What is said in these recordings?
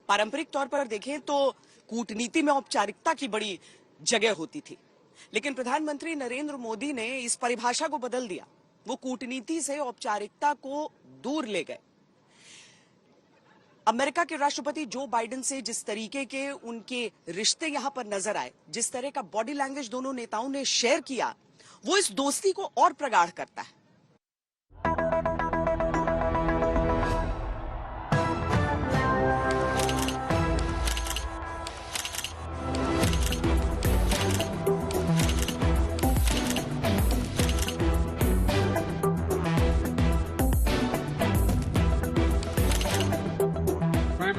पारंपरिक तौर पर देखें तो कूटनीति में औपचारिकता की बड़ी जगह होती थी, लेकिन प्रधानमंत्री नरेंद्र मोदी ने इस परिभाषा को बदल दिया। वो कूटनीति से औपचारिकता को दूर ले गए। अमेरिका के राष्ट्रपति जो बाइडेन से जिस तरीके के उनके रिश्ते यहां पर नजर आए, जिस तरह का बॉडी लैंग्वेज दोनों नेताओं ने शेयर किया, वो इस दोस्ती को और प्रगाढ़ करता है।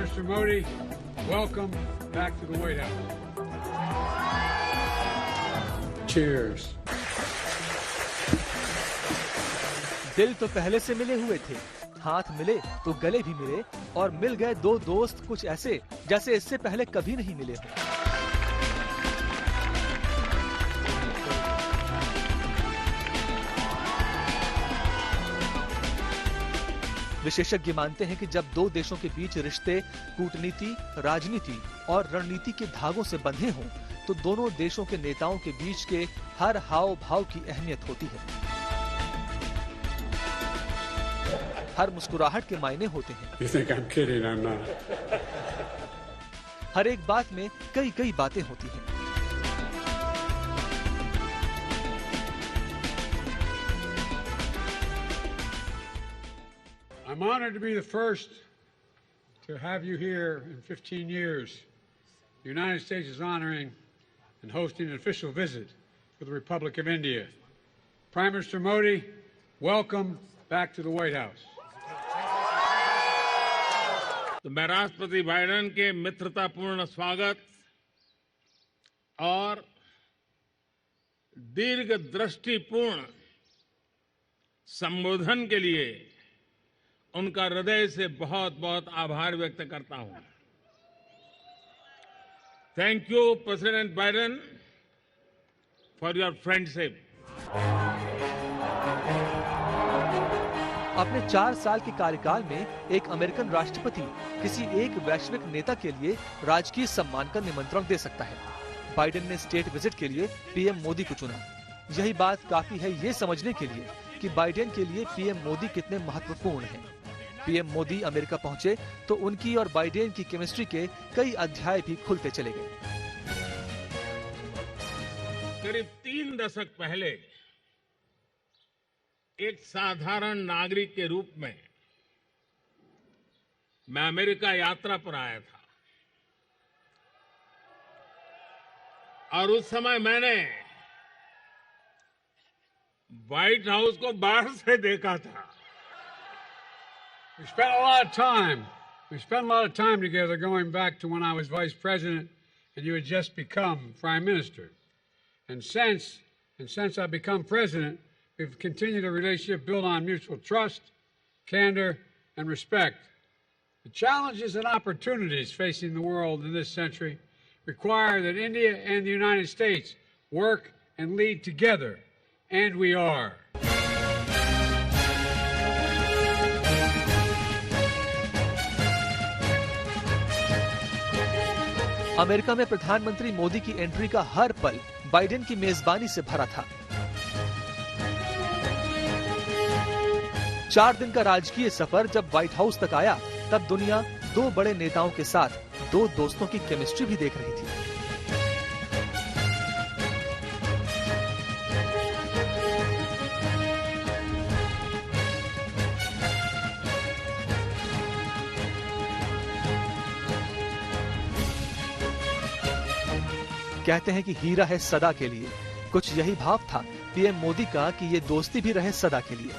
Mr. Modi, welcome back to the White House. Cheers. दिल तो पहले से मिले हुए थे, हाथ मिले तो गले भी मिले और मिल गए दो दोस्त कुछ ऐसे जैसे इससे पहले कभी नहीं मिले हों। विशेषज्ञ मानते हैं कि जब दो देशों के बीच रिश्ते कूटनीति, राजनीति और रणनीति के धागों से बंधे हों, तो दोनों देशों के नेताओं के बीच के हर हाव भाव की अहमियत होती है। हर मुस्कुराहट के मायने होते हैं। You think I'm kidding? I'm not. हर एक बात में कई कई बातें होती हैं। I'm honored to be the first to have you here in 15 years. The United States is honoring and hosting an official visit for the Republic of India. Prime Minister Modi, welcome back to the White House. तो मैं राष्ट्रपति Biden के मित्रतापूर्ण स्वागत और दीर्घ दृष्टिपूर्ण संबोधन के लिए उनका हृदय से बहुत बहुत आभार व्यक्त करता हूं। Thank you president Biden for your friendship. अपने 4 साल के कार्यकाल में एक अमेरिकन राष्ट्रपति किसी एक वैश्विक नेता के लिए राजकीय सम्मान का निमंत्रण दे सकता है। बाइडेन ने स्टेट विजिट के लिए पीएम मोदी को चुना। यही बात काफी है ये समझने के लिए कि बाइडेन के लिए पीएम मोदी कितने महत्वपूर्ण हैं। पीएम मोदी अमेरिका पहुंचे तो उनकी और बाइडेन की केमिस्ट्री के कई अध्याय भी खुलते चले गए। करीब 3 दशक पहले एक साधारण नागरिक के रूप में मैं अमेरिका यात्रा पर आया था और उस समय मैंने व्हाइट हाउस को बाहर से देखा था। We spent a lot of time. We spent a lot of time together going back to when I was vice president and you had just become prime minister. And since I've become president, we've continued a relationship built on mutual trust, candor, and respect. The challenges and opportunities facing the world in this century require that India and the United States work and lead together, and we are. America में प्रधानमंत्री मोदी की entry का हर पल Biden की मेजबानी से भरा था। 4 दिन का राजकीय सफर जब व्हाइट हाउस तक आया, तब दुनिया 2 बड़े नेताओं के साथ 2 दोस्तों की केमिस्ट्री भी देख रही थी। कहते हैं कि हीरा है सदा के लिए। कुछ यही भाव था पीएम मोदी का कि ये दोस्ती भी रहे सदा के लिए।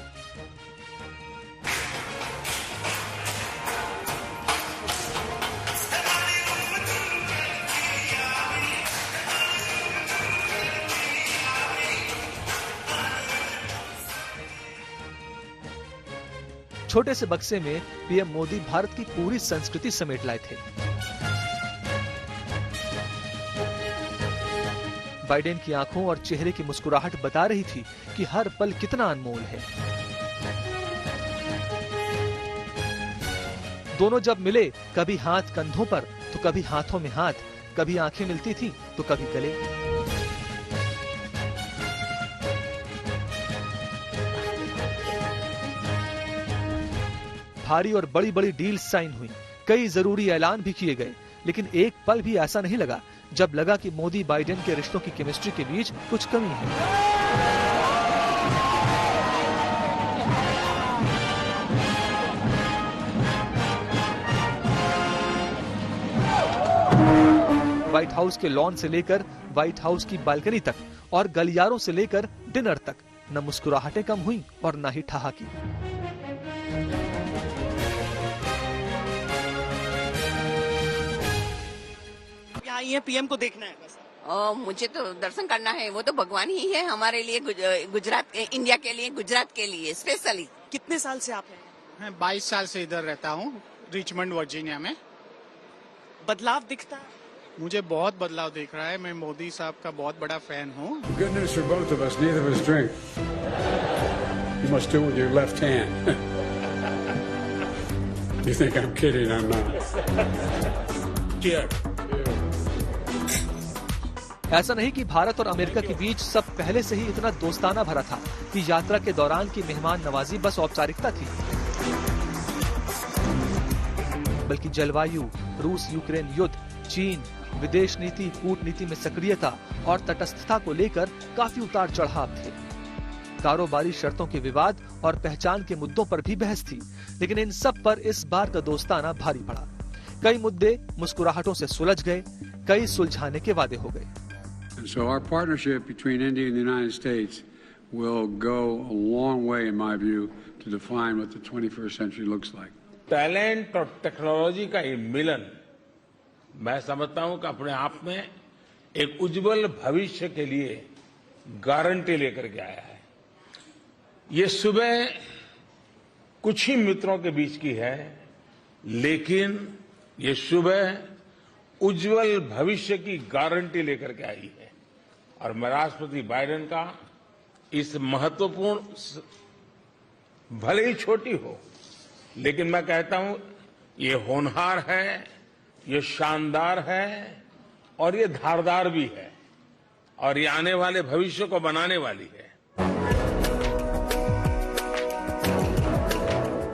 छोटे से बक्से में पीएम मोदी भारत की पूरी संस्कृति समेट लाए थे। बाइडेन की आंखों और चेहरे की मुस्कुराहट बता रही थी कि हर पल कितना अनमोल है। दोनों जब मिले, कभी हाथ कंधों पर तो कभी हाथों में हाथ, कभी आंखें मिलती थी तो कभी गले। भारी और बड़ी बड़ी डील साइन हुई, कई जरूरी ऐलान भी किए गए, लेकिन एक पल भी ऐसा नहीं लगा जब लगा कि मोदी बाइडेन के रिश्तों की केमिस्ट्री के बीच कुछ कमी है। व्हाइट हाउस के लॉन से लेकर व्हाइट हाउस की बालकनी तक और गलियारों से लेकर डिनर तक न मुस्कुराहटें कम हुई और न ही ठहाकी। यहाँ ये पीएम को देखना है बस। मुझे तो दर्शन करना है, वो तो भगवान ही है हमारे लिए, गुजरात, इंडिया के लिए, गुजरात के लिए स्पेशली। कितने साल से आप हैं? मैं 22 साल से इधर रहता हूँ, रिचमंड वर्जीनिया में। बदलाव दिखता है? मुझे बहुत बदलाव दिख रहा है। मैं मोदी साहब का बहुत बड़ा फैन हूँ। Good news for both of us. Neither of us drink. You must do it with your left hand. You think I'm kidding? I'm not. Cheers. ऐसा नहीं कि भारत और अमेरिका के बीच सब पहले से ही इतना दोस्ताना भरा था कि यात्रा के दौरान की मेहमान नवाजी बस औपचारिकता थी, बल्कि जलवायु, रूस यूक्रेन युद्ध, चीन, विदेश नीति, कूटनीति में सक्रियता और तटस्थता को लेकर काफी उतार चढ़ाव थे। कारोबारी शर्तों के विवाद और पहचान के मुद्दों पर भी बहस थी, लेकिन इन सब पर इस बार का दोस्ताना भारी पड़ा। कई मुद्दे मुस्कुराहटों से सुलझ गए, कई सुलझाने के वादे हो गए। So our partnership between India and the United States will go a long way, in my view, to define what the 21st century looks like. Talent और टेक्नोलॉजी का ये मिलन, मैं समझता हूं कि अपने आप में एक उज्जवल भविष्य के लिए गारंटी लेकर के आया है। ये सुबह कुछ ही मित्रों के बीच की है, लेकिन ये सुबह उज्जवल भविष्य की गारंटी लेकर के आई है। और मैं राष्ट्रपति बाइडेन का इस महत्वपूर्ण, भले ही छोटी हो, लेकिन मैं कहता हूं ये होनहार है, ये शानदार है और ये धारदार भी है, और ये आने वाले भविष्य को बनाने वाली है।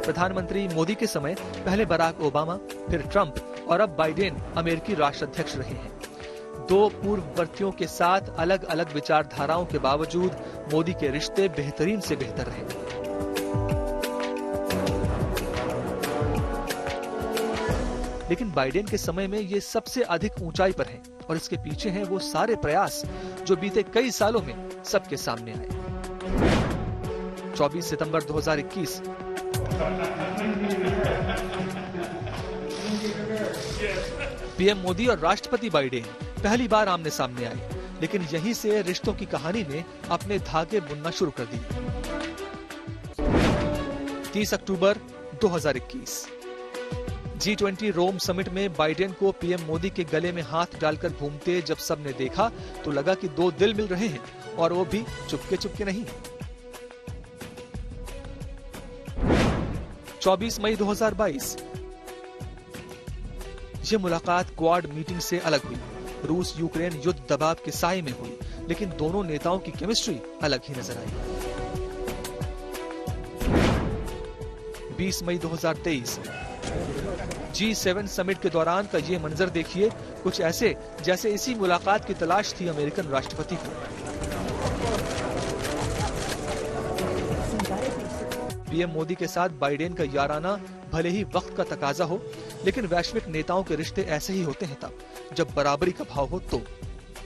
प्रधानमंत्री मोदी के समय पहले बराक ओबामा, फिर ट्रंप और अब बाइडेन अमेरिकी राष्ट्राध्यक्ष रहे हैं। दो पूर्ववर्तियों के साथ अलग अलग विचारधाराओं के बावजूद मोदी के रिश्ते बेहतरीन से बेहतर रहे। लेकिन बाइडेन के समय में ये सबसे अधिक ऊंचाई पर है और इसके पीछे हैं वो सारे प्रयास जो बीते कई सालों में सबके सामने आए। 24 सितंबर 2021 पीएम मोदी और राष्ट्रपति बाइडेन पहली बार आमने सामने आए, लेकिन यहीं से रिश्तों की कहानी ने अपने धागे बुनना शुरू कर दी। 30 अक्टूबर 2021 G20 रोम समिट में बाइडेन को पीएम मोदी के गले में हाथ डालकर घूमते जब सबने देखा तो लगा कि दो दिल मिल रहे हैं, और वो भी चुपके चुपके नहीं। 24 मई 2022 ये मुलाकात क्वाड मीटिंग से अलग हुई। रूस यूक्रेन युद्ध दबाव के साए में हुई, लेकिन दोनों नेताओं की केमिस्ट्री अलग ही नजर आई। 20 मई 2023 G7 समिट के दौरान का ये मंजर देखिए, कुछ ऐसे जैसे इसी मुलाकात की तलाश थी अमेरिकन राष्ट्रपति को। पीएम मोदी के साथ बाइडेन का याराना भले ही वक्त का तकाजा हो, लेकिन वैश्विक नेताओं के रिश्ते ऐसे ही होते हैं तब जब बराबरी का भाव हो। तो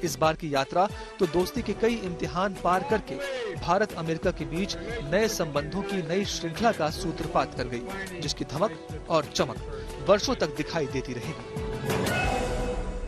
इस बार की यात्रा तो दोस्ती के कई इम्तिहान पार करके भारत अमेरिका के बीच नए संबंधों की नई श्रृंखला का सूत्रपात कर गई, जिसकी धमक और चमक वर्षों तक दिखाई देती रहेगी।